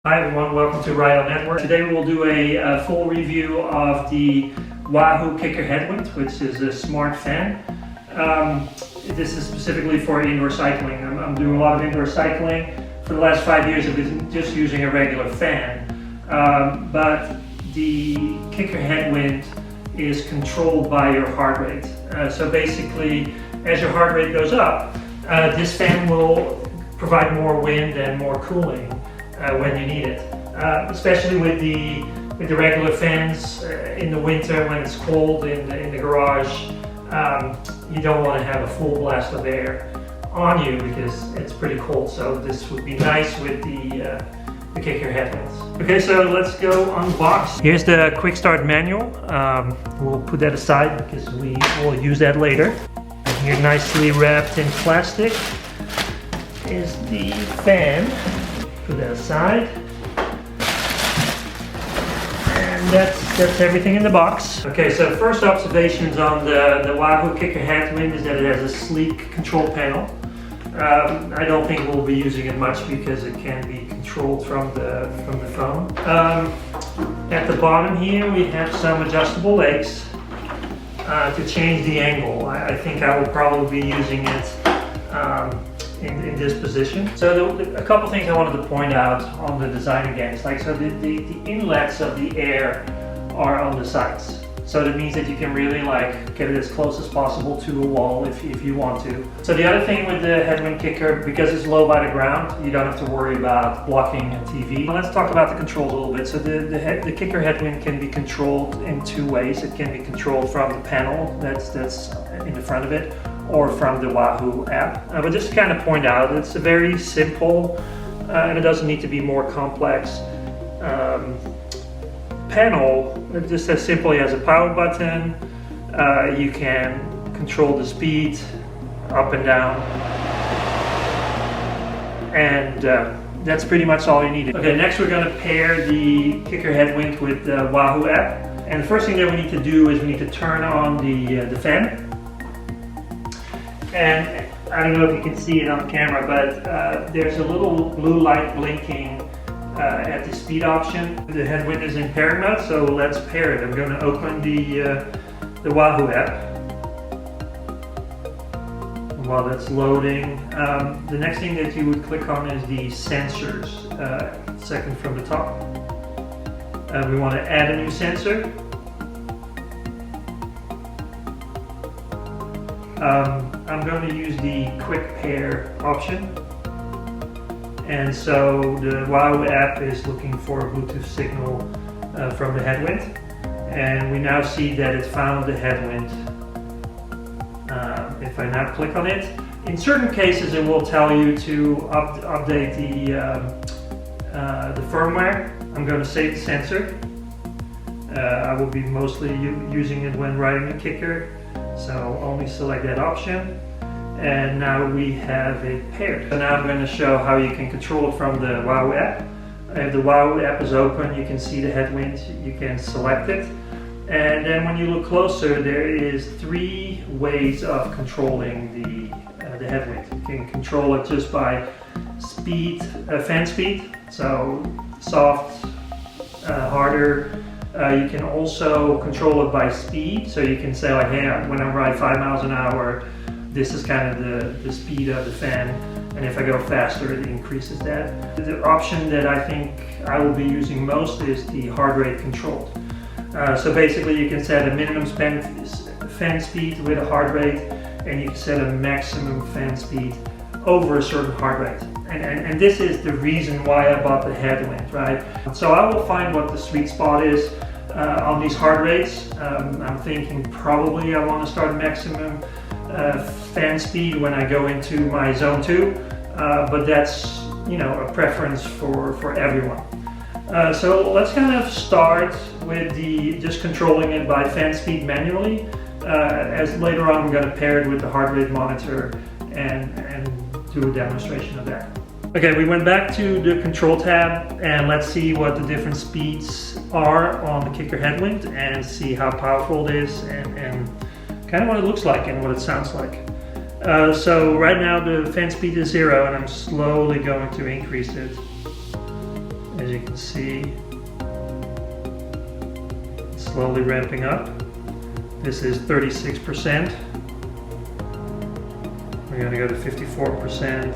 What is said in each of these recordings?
Hi everyone, welcome to Ride On Network. Today we will do a full review of the Wahoo Kickr Headwind, which is a smart fan. This is specifically for indoor cycling. I'm doing a lot of indoor cycling. For the last 5 years I've been just using a regular fan. But the Kickr Headwind is controlled by your heart rate. So basically, as your heart rate goes up, this fan will provide more wind and more cooling when you need it, especially with the regular fans in the winter when it's cold in the garage. You don't want to have a full blast of air on you because it's pretty cold. So this would be nice with the Kickr Headwinds. Okay, so let's go unbox. Here's the quick start manual. We'll put that aside because we will use that later. And here, nicely wrapped in plastic, is the fan. Put that aside, and that's everything in the box. Okay, so first observations on the Wahoo Kickr Headwind is that it has a sleek control panel. I don't think we'll be using it much because it can be controlled from the phone. At the bottom here we have some adjustable legs to change the angle. I think I will probably be using it in this position. So a couple things I wanted to point out on the design again. It's like, so the inlets of the air are on the sides. So that means that you can really like get it as close as possible to a wall if you want to. So the other thing with the Headwind Kickr, because it's low by the ground, you don't have to worry about blocking a TV. Well, let's talk about the controls a little bit. So the Kickr Headwind can be controlled in two ways. It can be controlled from the panel that's in the front of it, or from the Wahoo app. But just to kind of point out, it's a very simple, and it doesn't need to be more complex panel. Just as simply as a power button. You can control the speed up and down, and that's pretty much all you need. Okay, next we're going to pair the Kickr Headwind with the Wahoo app, and the first thing that we need to do is we need to turn on the fan. And I don't know if you can see it on camera, but there's a little blue light blinking at the speed option. The Headwind is in pairing mode, so let's pair it. I'm going to open the Wahoo app. While that's loading, the next thing that you would click on is the sensors, second from the top. We want to add a new sensor. I'm going to use the quick pair option, and so the Wahoo app is looking for a Bluetooth signal from the Headwind, and we now see that it found the Headwind. If I now click on it, in certain cases it will tell you to update the firmware. I'm going to save the sensor. I will be mostly using it when riding a Kickr, so only select that option, and now we have it paired. So now I'm going to show how you can control it from the Wahoo app. If the Wahoo app is open, you can see the Headwind, you can select it, and then when you look closer, there is 3 ways of controlling the Headwind. You can control it just by speed, fan speed, so soft, harder. You can also control it by speed, so you can say like, hey, when I ride 5 miles an hour, this is kind of the speed of the fan, and if I go faster, it increases that. The option that I think I will be using most is the heart rate controlled. So basically you can set a minimum fan speed with a heart rate, and you can set a maximum fan speed over a certain heart rate. And this is the reason why I bought the Headwind, right? So I will find what the sweet spot is on these heart rates. I'm thinking probably I want to start maximum fan speed when I go into my zone 2, but that's, you know, a preference for everyone. So let's kind of start with just controlling it by fan speed manually, as later on we're going to pair it with the heart rate monitor and do a demonstration of that. Okay, we went back to the control tab, and let's see what the different speeds are on the Kickr Headwind and see how powerful it is and kind of what it looks like and what it sounds like. So right now the fan speed is 0, and I'm slowly going to increase it. As you can see, it's slowly ramping up. This is 36%. We're going to go to 54%,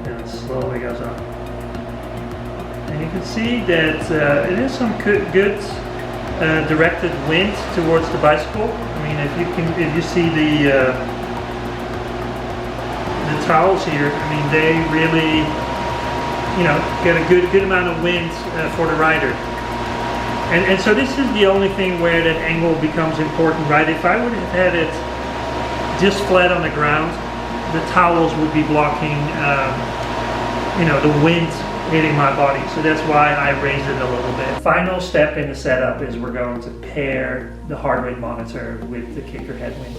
and it slowly goes up. And you can see that it is some good directed wind towards the bicycle. I mean, if you see the towels here, I mean, they really, get a good amount of wind for the rider. And so this is the only thing where that angle becomes important, right? If I would have had it just flat on the ground, the towels would be blocking, the wind hitting my body. So that's why I raised it a little bit. Final step in the setup is we're going to pair the heart rate monitor with the Kickr Headwind.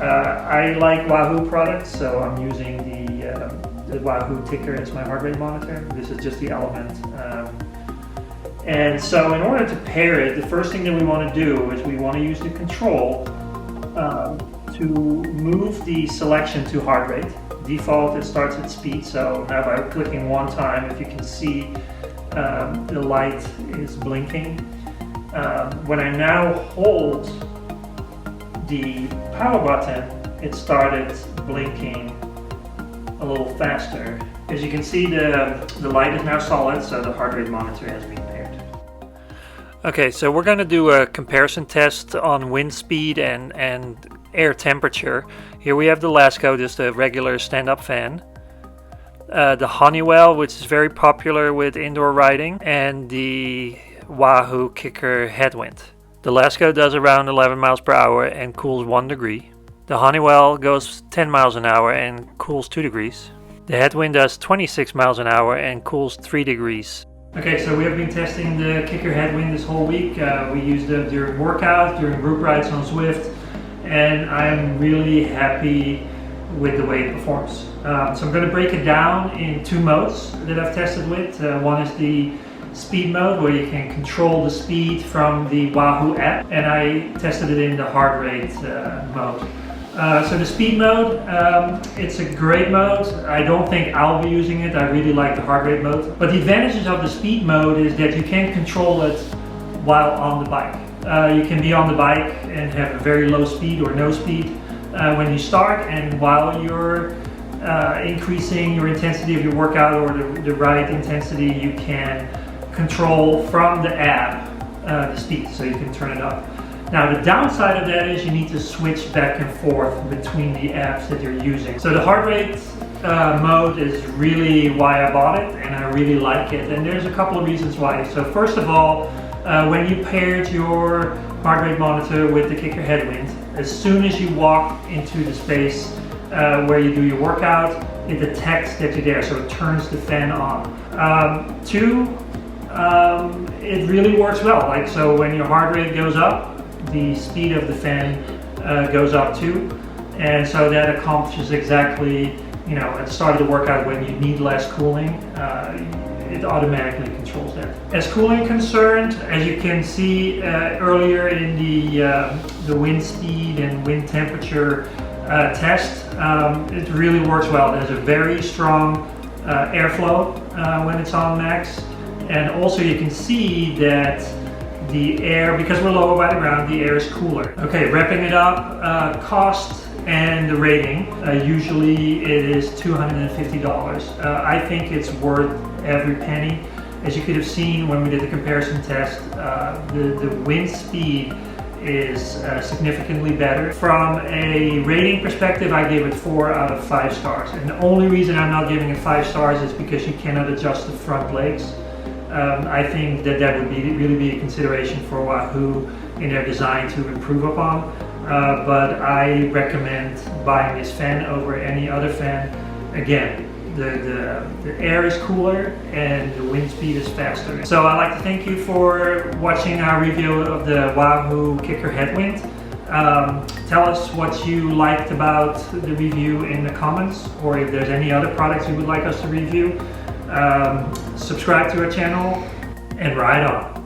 I like Wahoo products, so I'm using the Wahoo Kickr as my heart rate monitor. This is just the Element. And so in order to pair it, the first thing that we want to do is we want to use the control to move the selection to heart rate. Default, it starts at speed, so now by clicking one time, if you can see, the light is blinking. When I now hold the power button, it started blinking a little faster. As you can see, the light is now solid, so the heart rate monitor has been paired. Okay, so we're going to do a comparison test on wind speed and air temperature. Here we have the Lasco, just a regular stand-up fan. The Honeywell, which is very popular with indoor riding, and the Wahoo Kickr Headwind. The Lasco does around 11 miles per hour and cools 1 degree. The Honeywell goes 10 miles an hour and cools 2 degrees. The Headwind does 26 miles an hour and cools 3 degrees. Okay, so we have been testing the Kickr Headwind this whole week. We used them during workouts, during group rides on Zwift, and I'm really happy with the way it performs. So I'm going to break it down in 2 modes that I've tested with. One is the speed mode, where you can control the speed from the Wahoo app, and I tested it in the heart rate mode. So the speed mode, it's a great mode. I don't think I'll be using it. I really like the heart rate mode. But the advantages of the speed mode is that you can control it while on the bike. You can be on the bike and have a very low speed or no speed when you start, and while you're increasing your intensity of your workout or the ride intensity, you can control from the app the speed, so you can turn it up. Now the downside of that is you need to switch back and forth between the apps that you're using. So the heart rate mode is really why I bought it, and I really like it. And there's a couple of reasons why. So first of all, when you paired your heart rate monitor with the Kickr Headwind, as soon as you walk into the space where you do your workout, it detects that you're there, so it turns the fan on. Two, it really works well. So when your heart rate goes up, the speed of the fan goes up too, and so that accomplishes exactly, at the start of the workout when you need less cooling, it automatically controls that. As cooling concerned, as you can see earlier in the wind speed and wind temperature test, it really works well. There's a very strong airflow when it's on max, and also you can see that the air, because we're lower by the ground, the air is cooler. Okay, wrapping it up, cost and the rating. Usually it is $250. I think it's worth every penny. As you could have seen when we did the comparison test, the wind speed is significantly better. From a rating perspective, I gave it 4 out of 5 stars. And the only reason I'm not giving it 5 stars is because you cannot adjust the front legs. I think that would really be a consideration for Wahoo in their design to improve upon. But I recommend buying this fan over any other fan. Again, the air is cooler and the wind speed is faster. So I'd like to thank you for watching our review of the Wahoo Kickr Headwind. Tell us what you liked about the review in the comments, or if there's any other products you would like us to review. Subscribe to our channel and ride on.